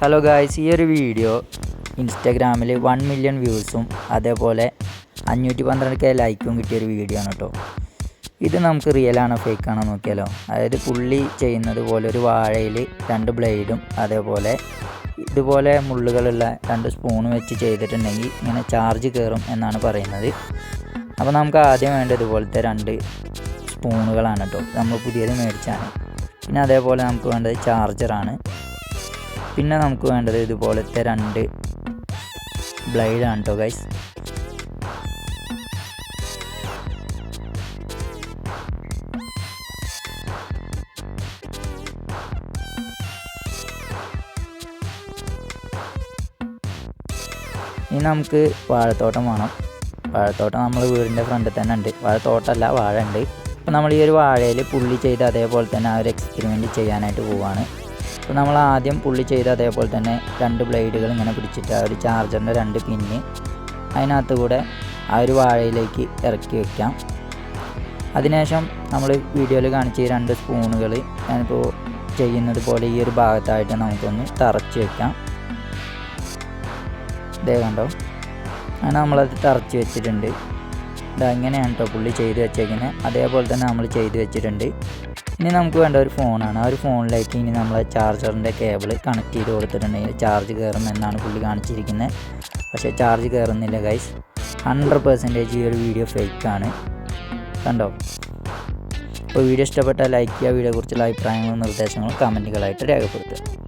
Hello guys, ഈ ഒരു video ഇൻസ്റ്റാഗ്രാമിൽ 1 മില്യൺ വ്യൂസും അതേപോലെ 512K ലൈക്കും കിട്ടിയൊരു വീഡിയോ ആണ് കേട്ടോ. ഇത് നമുക്ക് റിയൽ ആണോ ഫേക്ക് ആണോ നോക്കിയാലോ. അതായത് പുള്ളി ചെയ്യുന്നത് പോലെ ഒരു വാഴയിൽ 2 ബ്ലേഡും അതേപോലെ ഇതുപോലെ മുള്ളുകളുള്ള 2 സ്പൂൺ വെച്ച് ചെയ്തിട്ടുണ്ടെങ്കിൽ ഇങ്ങനെ ചാർജ് കയറും എന്നാണ് പറയുന്നത്. അപ്പോൾ നമുക്ക് ആദ്യം വേണ്ടത് ഇതുപോലത്തെ 2 സ്പൂണുകളാണ് കേട്ടോ. നമ്മൾ പുതിയത് മേടിച്ചാണ്. പിന്നെ അതേപോലെ നമുക്ക് വേണ്ടത് ചാർജറാണ്. പിന്നെ നമുക്ക് വേണ്ടത് ഇതുപോലത്തെ 2 ബ്ലേഡാണ് കേട്ടോ ഗൈസ്. ഇനി നമുക്ക് വാഴത്തോട്ടം വേണം. വാഴത്തോട്ടം നമ്മൾ വീടിൻ്റെ ഫ്രണ്ടിൽ തന്നെ ഉണ്ട്. വാഴത്തോട്ടമല്ല, വാഴ ഉണ്ട്. അപ്പോൾ നമ്മൾ ഈ ഒരു വാഴയിൽ പുള്ളി ചെയ്ത് അതേപോലെ തന്നെ ആ ഒരു എക്സ്പെരിമെൻറ്റ് ചെയ്യാനായിട്ട് പോവുകയാണ്. അപ്പോൾ നമ്മൾ ആദ്യം പുള്ളി ചെയ്ത് അതേപോലെ തന്നെ 2 ബ്ലേഡുകൾ ഇങ്ങനെ പിടിച്ചിട്ട് ആ ഒരു ചാർജറിൻ്റെ 2 പിന്ന് അതിനകത്ത് കൂടെ ആ ഒരു വാഴയിലേക്ക് ഇറക്കി വയ്ക്കാം. അതിനുശേഷം നമ്മൾ വീഡിയോയിൽ കാണിച്ച ഈ 2 സ്പൂണുകൾ ഞാനിപ്പോൾ ചെയ്യുന്നത് പോലെ ഈ ഒരു ഭാഗത്തായിട്ട് നമുക്കൊന്ന് തറച്ച് വയ്ക്കാം. ഇതേ കണ്ടോ, അങ്ങനെ നമ്മളത് തറച്ച് വെച്ചിട്ടുണ്ട്. ഇതങ്ങനെയാണ് കേട്ടോ പുള്ളി ചെയ്ത് വെച്ചേക്കുന്നത്. അതേപോലെ തന്നെ നമ്മൾ ചെയ്ത് വെച്ചിട്ടുണ്ട്. ഇനി നമുക്ക് വേണ്ട ഒരു ഫോണാണ്. ആ ഒരു ഫോണിലേക്ക് ഇനി നമ്മൾ ചാർജറിൻ്റെ കേബിൾ കണക്ട് ചെയ്ത് കൊടുത്തിട്ടുണ്ടെങ്കിൽ ചാർജ് കയറും എന്നാണ് പുള്ളി കാണിച്ചിരിക്കുന്നത്. പക്ഷേ ചാർജ് കയറുന്നില്ല ഗൈസ്. 100% ഈ ഒരു വീഡിയോ ഫേക്കാണ്. കണ്ടോ. അപ്പോൾ വീഡിയോ ഇഷ്ടപ്പെട്ടാൽ ലൈക്ക് ചെയ്യുക. വീഡിയോയെക്കുറിച്ചുള്ള അഭിപ്രായങ്ങളും നിർദ്ദേശങ്ങളും കമൻറ്റുകളായിട്ട് രേഖപ്പെടുത്തുക.